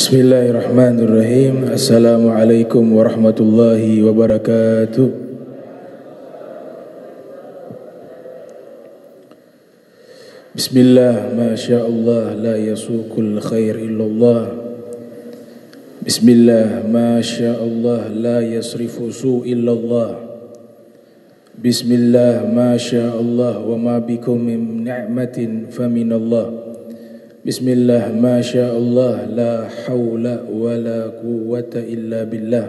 Bismillahirrahmanirrahim. Assalamualaikum warahmatullahi wabarakatuh. Bismillah, masyaallah, la yasuqul khair illallah. Bismillah, masyaallah, la yasrifu su illallah. Bismillah, masyaallah, wa ma bikum min ni'matin faminallah. Bismillah, masyaallah, la hawla wa la quwwata illa billah.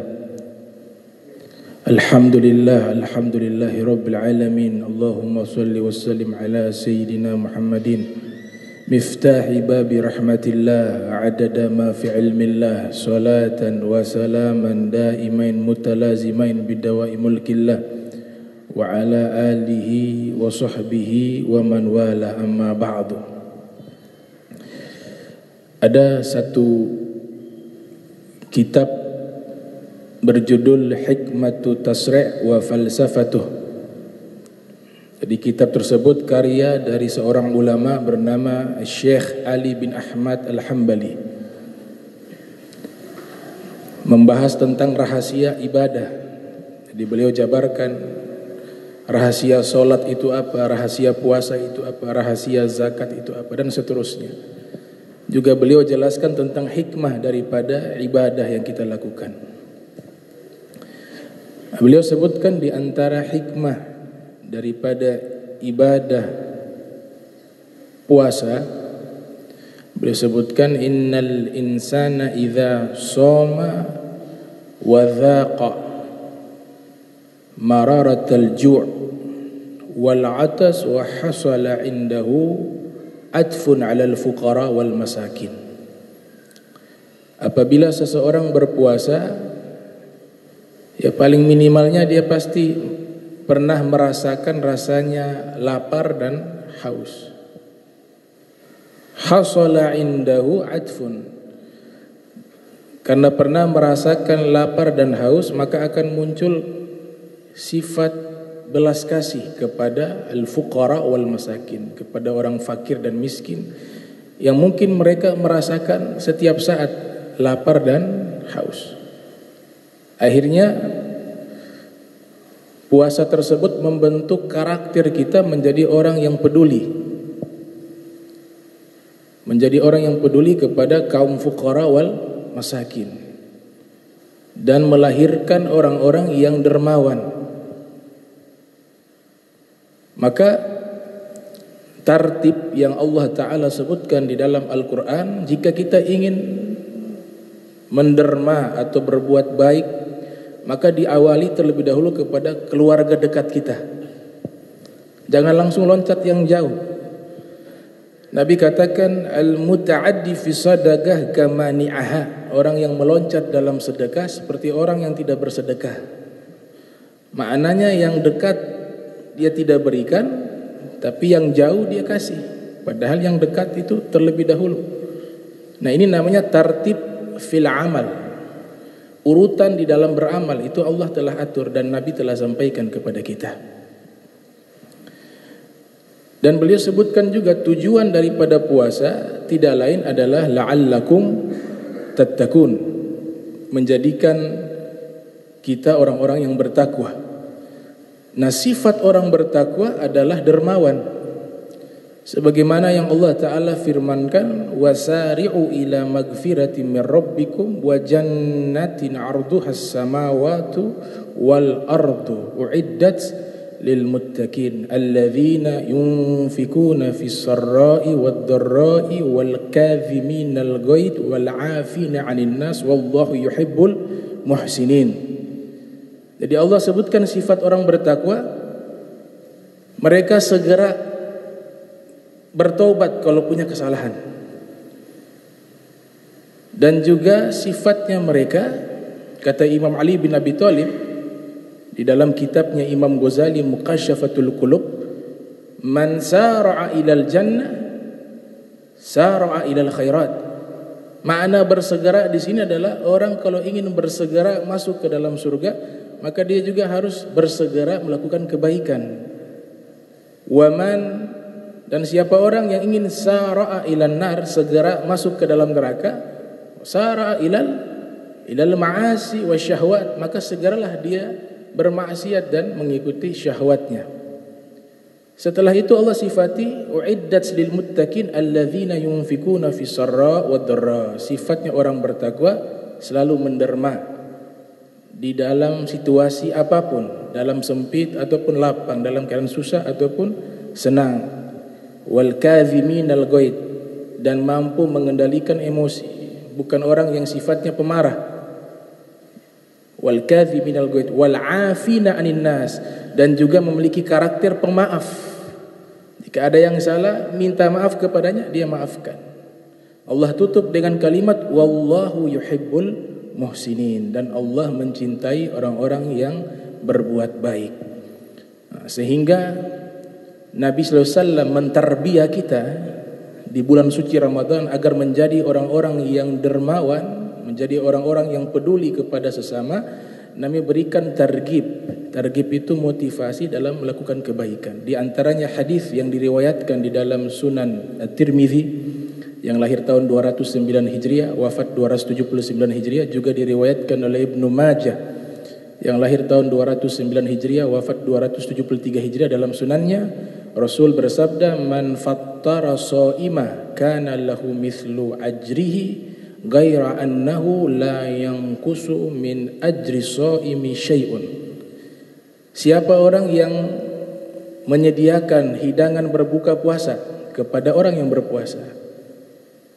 Alhamdulillah, alhamdulillahi rabbil alamin. Allahumma salli wa sallim ala sayyidina Muhammadin miftahi babi rahmatillah, adada ma fi ilmillah, salatan wa salaman daimain mutalazimain bidawai mulkillah, wa ala alihi wa sahbihi wa man wala, amma ba'du. Ada satu kitab berjudul Hikmatu Tasri' wa Falsafatuh. Jadi kitab tersebut karya dari seorang ulama bernama Syekh Ali bin Ahmad Al-Hambali, membahas tentang rahasia ibadah. Jadi beliau jabarkan rahasia solat itu apa, rahasia puasa itu apa, rahasia zakat itu apa, dan seterusnya. Juga beliau jelaskan tentang hikmah daripada ibadah yang kita lakukan. Beliau sebutkan di antara hikmah daripada ibadah puasa, beliau sebutkan innal insana idza shoma wa dhaqa mararatal ju' wal 'atas wa hasala indahu atfun 'alal fuqara wal masakin. Apabila seseorang berpuasa, ya paling minimalnya dia pasti pernah merasakan rasanya lapar dan haus. Hasala indahu atfun. Karena pernah merasakan lapar dan haus, maka akan muncul sifat belas kasih kepada al-fuqara wal masakin, kepada orang fakir dan miskin yang mungkin mereka merasakan setiap saat lapar dan haus. Akhirnya puasa tersebut membentuk karakter kita menjadi orang yang peduli, menjadi orang yang peduli kepada kaum fuqara wal masakin, dan melahirkan orang-orang yang dermawan. Maka tartib yang Allah Ta'ala sebutkan di dalam Al-Quran, jika kita ingin menderma atau berbuat baik, maka diawali terlebih dahulu kepada keluarga dekat kita. Jangan langsung loncat yang jauh. Nabi katakan al-muta'addi fi sadaqah kamani'aha. Orang yang meloncat dalam sedekah seperti orang yang tidak bersedekah. Maknanya yang dekat dia tidak berikan, tapi yang jauh dia kasih. Padahal yang dekat itu terlebih dahulu. Nah, ini namanya tartib fil amal. Urutan di dalam beramal itu Allah telah atur dan Nabi telah sampaikan kepada kita. Dan beliau sebutkan juga tujuan daripada puasa tidak lain adalah la'allakum tattaqun, menjadikan kita orang-orang yang bertakwa. Nah, sifat orang bertakwa adalah dermawan. Sebagaimana yang Allah Ta'ala firmankan, wasari'u ila magfiratin min rabbikum wa jannatin 'arduhas samawatu wal ardu u'iddat lil muttaqin alladzina yunfikuna fis sarra'i wad dharra'i wal kadhiminal ghaidh wal 'afina 'anil nas wallahu yuhibbul muhsinin. Jadi Allah sebutkan sifat orang bertakwa, mereka segera bertaubat kalau punya kesalahan. Dan juga sifatnya mereka, kata Imam Ali bin Abi Thalib di dalam kitabnya Imam Ghazali Muqasyafatul Qulub, man sara'a ilal jannah sara'a ilal khairat. Makna bersegera di sini adalah orang kalau ingin bersegera masuk ke dalam surga, maka dia juga harus bersegera melakukan kebaikan. Waman, dan siapa orang yang ingin sara'a ilan nar, segera masuk ke dalam neraka, Sara ilal ma'asi wa syahwat, maka segeralah dia bermaksiat dan mengikuti syahwatnya. Setelah itu Allah sifati uiddat lil muttaqin alladzina yunfikuna fis sarra wad dharra. Sifatnya orang bertakwa selalu menderma di dalam situasi apapun, dalam sempit ataupun lapang, dalam keadaan susah ataupun senang. Wal kadhiminal ghaid, dan mampu mengendalikan emosi, bukan orang yang sifatnya pemarah. Wal kadhiminal ghaid wal afina 'anil nas, dan juga memiliki karakter pemaaf. Jika ada yang salah, minta maaf kepadanya, dia maafkan. Allah tutup dengan kalimat wallahu yuhibbul muhsinin, dan Allah mencintai orang-orang yang berbuat baik. Sehingga Nabi sallallahu alaihi wasallam mentarbiyah kita di bulan suci Ramadan agar menjadi orang-orang yang dermawan, menjadi orang-orang yang peduli kepada sesama. Nabi berikan targhib. Targhib itu motivasi dalam melakukan kebaikan. Di antaranya hadis yang diriwayatkan di dalam Sunan At-Tirmidzi yang lahir tahun 209 Hijriah, wafat 279 Hijriah, juga diriwayatkan oleh Ibnu Majah yang lahir tahun 209 Hijriah, wafat 273 Hijriah. Dalam sunannya Rasul bersabda, man fattara shaima kana lahu mithlu ajrihi ghaira annahu la yanqusu min ajri shaimi syai'un. Siapa orang yang menyediakan hidangan berbuka puasa kepada orang yang berpuasa,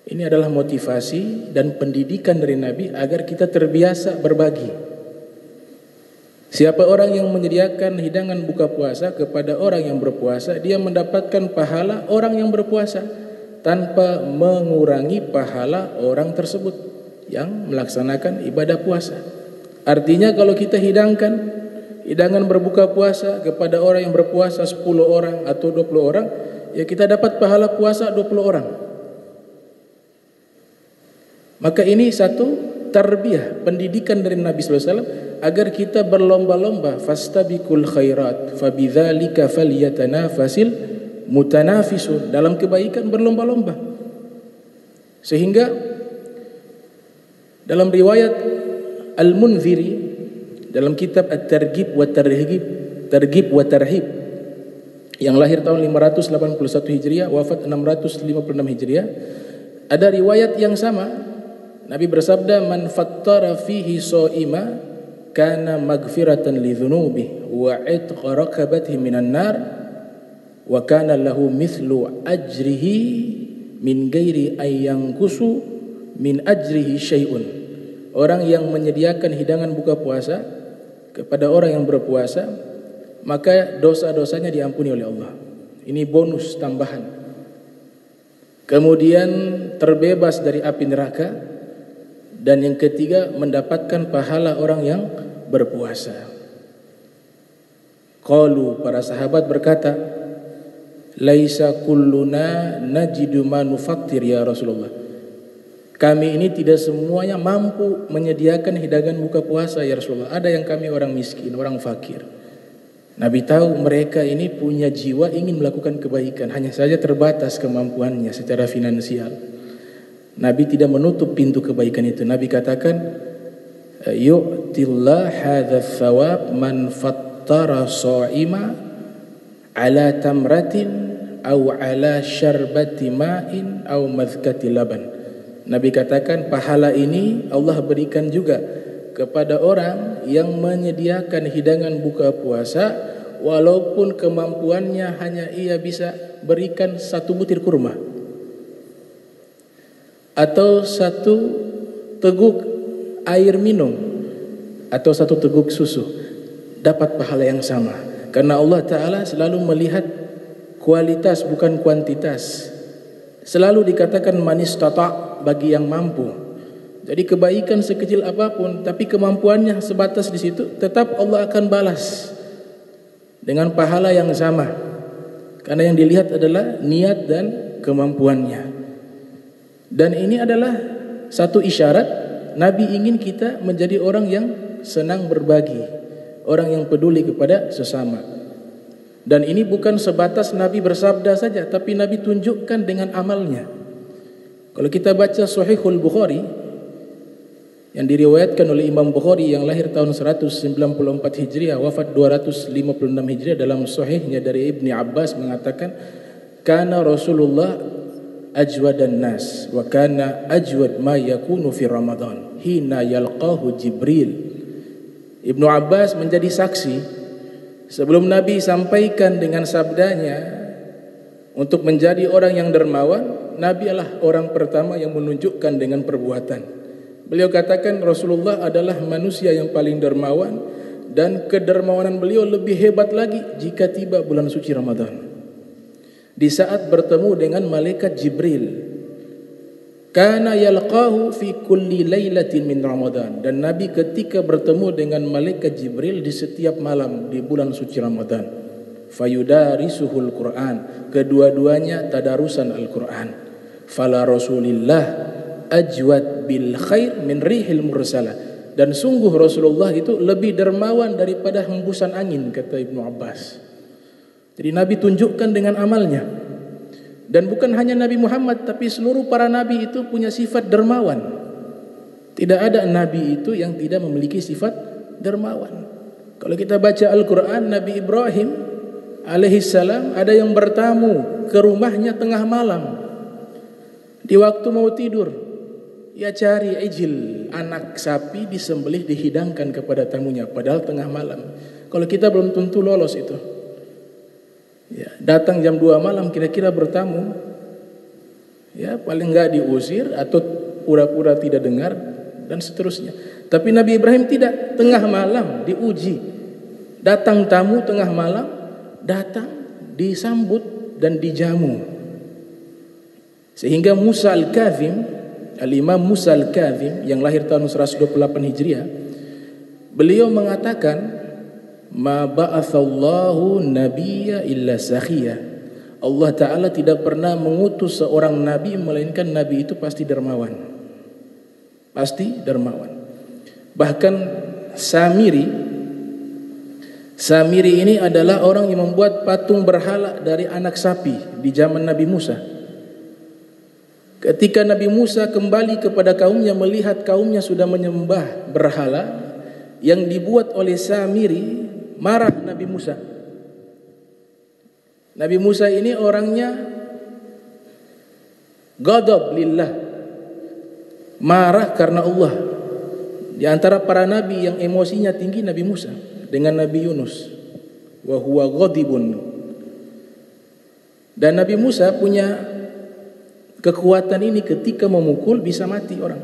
ini adalah motivasi dan pendidikan dari Nabi agar kita terbiasa berbagi. Siapa orang yang menyediakan hidangan buka puasa kepada orang yang berpuasa, dia mendapatkan pahala orang yang berpuasa tanpa mengurangi pahala orang tersebut yang melaksanakan ibadah puasa. Artinya kalau kita hidangkan hidangan berbuka puasa kepada orang yang berpuasa 10 orang atau 20 orang, ya kita dapat pahala puasa 20 orang. Maka ini satu tarbiyah, pendidikan dari Nabi sallallahu alaihi wasallam agar kita berlomba-lomba, fastabiqul khairat fabidzalika falyatanafasil mutanafisun, dalam kebaikan berlomba-lomba. Sehingga dalam riwayat Al-Munziri dalam kitab At-Targhib wa Tarhib, Targhib wa Tarhib yang lahir tahun 581 Hijriah, wafat 656 Hijriah, ada riwayat yang sama. Nabi bersabda, man fattara fihi shaima kana maghfiratan li dhunubihi wa itqa raqabatihi minan nar wa kana lahu mithlu ajrihi min ghairi ayyanqusu min ajrihi syai'un. Orang yang menyediakan hidangan buka puasa kepada orang yang berpuasa, maka dosa-dosanya diampuni oleh Allah. Ini bonus tambahan. Kemudian terbebas dari api neraka, dan yang ketiga mendapatkan pahala orang yang berpuasa. Qalu, para sahabat berkata, laisa kulluna najidu ma nufattir ya Rasulullah. Kami ini tidak semuanya mampu menyediakan hidangan buka puasa ya Rasulullah. Ada yang kami orang miskin, orang fakir. Nabi tahu mereka ini punya jiwa ingin melakukan kebaikan, hanya saja terbatas kemampuannya secara finansial. Nabi tidak menutup pintu kebaikan itu. Nabi katakan, yu'tillah hadzal thawab man fattara sha'ima ala tamratin aw ala syarbati ma'in aw madhkati laban. Nabi katakan, pahala ini Allah berikan juga kepada orang yang menyediakan hidangan buka puasa walaupun kemampuannya hanya ia bisa berikan 1 butir kurma atau 1 teguk air minum atau 1 teguk susu, dapat pahala yang sama. Karena Allah Ta'ala selalu melihat kualitas bukan kuantitas. Selalu dikatakan manis tata, bagi yang mampu. Jadi kebaikan sekecil apapun, tapi kemampuannya sebatas di situ, tetap Allah akan balas dengan pahala yang sama. Karena yang dilihat adalah niat dan kemampuannya. Dan ini adalah satu isyarat Nabi ingin kita menjadi orang yang senang berbagi, orang yang peduli kepada sesama. Dan ini bukan sebatas Nabi bersabda saja, tapi Nabi tunjukkan dengan amalnya. Kalau kita baca Sahihul Bukhari, yang diriwayatkan oleh Imam Bukhari yang lahir tahun 194 Hijriah, wafat 256 Hijriah, dalam sahihnya dari Ibni Abbas mengatakan, kana Rasulullah ajwadan nas wa kana ajwad ma yakunu fi Ramadan hina yalqahu Jibril. Ibnu Abbas menjadi saksi sebelum Nabi sampaikan dengan sabdanya untuk menjadi orang yang dermawan, Nabi adalah orang pertama yang menunjukkan dengan perbuatan. Beliau katakan Rasulullah adalah manusia yang paling dermawan, dan kedermawanan beliau lebih hebat lagi jika tiba bulan suci Ramadan. Di saat bertemu dengan malaikat Jibril, kana yalqahu fi kulli lailatin min Ramadan, dan Nabi ketika bertemu dengan malaikat Jibril di setiap malam di bulan suci Ramadan, fayudarisuhul Quran, kedua-duanya tadarusan Al-Quran. Fala Rasulillah ajwad bil khair min rihil mursalah, dan sungguh Rasulullah itu lebih dermawan daripada hembusan angin, kata Ibnu Abbas. Jadi Nabi tunjukkan dengan amalnya. Dan bukan hanya Nabi Muhammad, tapi seluruh para nabi itu punya sifat dermawan. Tidak ada nabi itu yang tidak memiliki sifat dermawan. Kalau kita baca Al-Quran, Nabi Ibrahim alaihissalam ada yang bertamu ke rumahnya tengah malam, di waktu mau tidur. Ia cari ijil, anak sapi disembelih dihidangkan kepada tamunya, padahal tengah malam. Kalau kita belum tentu lolos itu. Ya, datang jam 2 malam kira-kira bertamu, ya paling enggak diusir atau pura-pura tidak dengar dan seterusnya. Tapi Nabi Ibrahim tidak, tengah malam diuji. Datang tamu tengah malam, datang disambut dan dijamu. Sehingga Musa Al-Kazim, Al-Imam Musa Al-Kazim yang lahir tahun 128 Hijriah, beliau mengatakan, ma ba'athallahu nabiyya illa sakhiyah. Allah Ta'ala tidak pernah mengutus seorang nabi melainkan nabi itu pasti dermawan. Pasti dermawan. Bahkan Samiri ini adalah orang yang membuat patung berhala dari anak sapi di zaman Nabi Musa. Ketika Nabi Musa kembali kepada kaumnya, melihat kaumnya sudah menyembah berhala yang dibuat oleh Samiri, marah Nabi Musa. Nabi Musa ini orangnya ghadab lillah, marah karena Allah. Di antara para nabi yang emosinya tinggi Nabi Musa dengan Nabi Yunus, wa huwa ghadibun. Dan Nabi Musa punya kekuatan ini, ketika memukul bisa mati orang.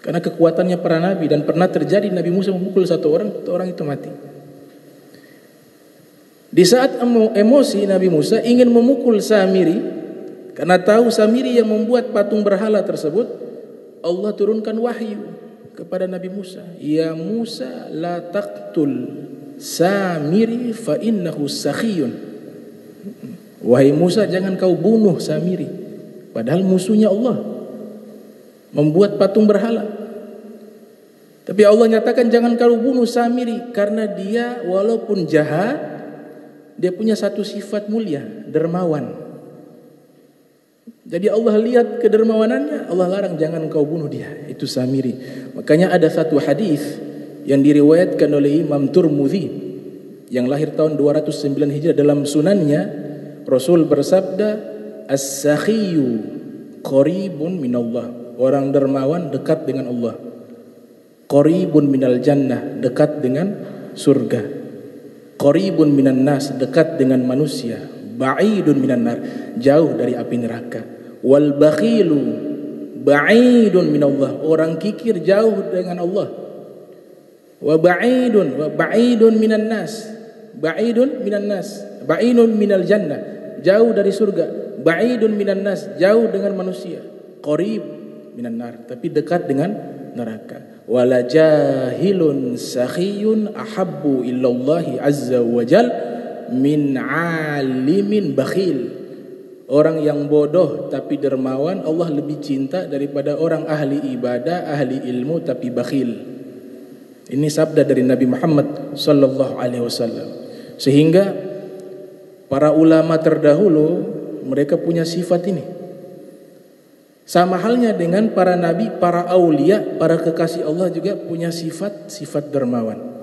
Karena kekuatannya para nabi, dan pernah terjadi Nabi Musa memukul satu orang itu mati. Di saat emosi Nabi Musa ingin memukul Samiri, karena tahu Samiri yang membuat patung berhala tersebut, Allah turunkan wahyu kepada Nabi Musa, ya Musa la taqtul Samiri fa innahu sakhiyun. Wahai Musa, jangan kau bunuh Samiri, padahal musuhnya Allah, membuat patung berhala. Tapi Allah nyatakan jangan kau bunuh Samiri, karena dia walaupun jahat, dia punya satu sifat mulia, dermawan. Jadi Allah lihat kedermawanannya, Allah larang jangan kau bunuh dia, itu Samiri. Makanya ada satu hadis yang diriwayatkan oleh Imam Tirmidzi yang lahir tahun 209 Hijriah, dalam sunannya Rasul bersabda, as-sakhiyu qaribun minallah, orang dermawan dekat dengan Allah. Qaribun minal jannah, dekat dengan surga. Qaribun minan nas, dekat dengan manusia. Ba'idun minan nar, jauh dari api neraka. Wal bakhilu ba'idun minallah, orang kikir jauh dengan Allah. Wa ba'idun minan nas, ba'idun minan nas, ba'idun minal jannah, jauh dari surga. Ba'idun minan nas, jauh dengan manusia. Qarib minan nar, tapi dekat dengan neraka. Wala jahilun sakhiyun ahabbu illallahi azza wa jal min alimin bakhil. Orang yang bodoh tapi dermawan, Allah lebih cinta daripada orang ahli ibadah, ahli ilmu tapi bakhil. Ini sabda dari Nabi Muhammad sallallahu alaihi wasallam. Sehingga para ulama terdahulu mereka punya sifat ini. Sama halnya dengan para nabi, para aulia, para kekasih Allah juga punya sifat dermawan.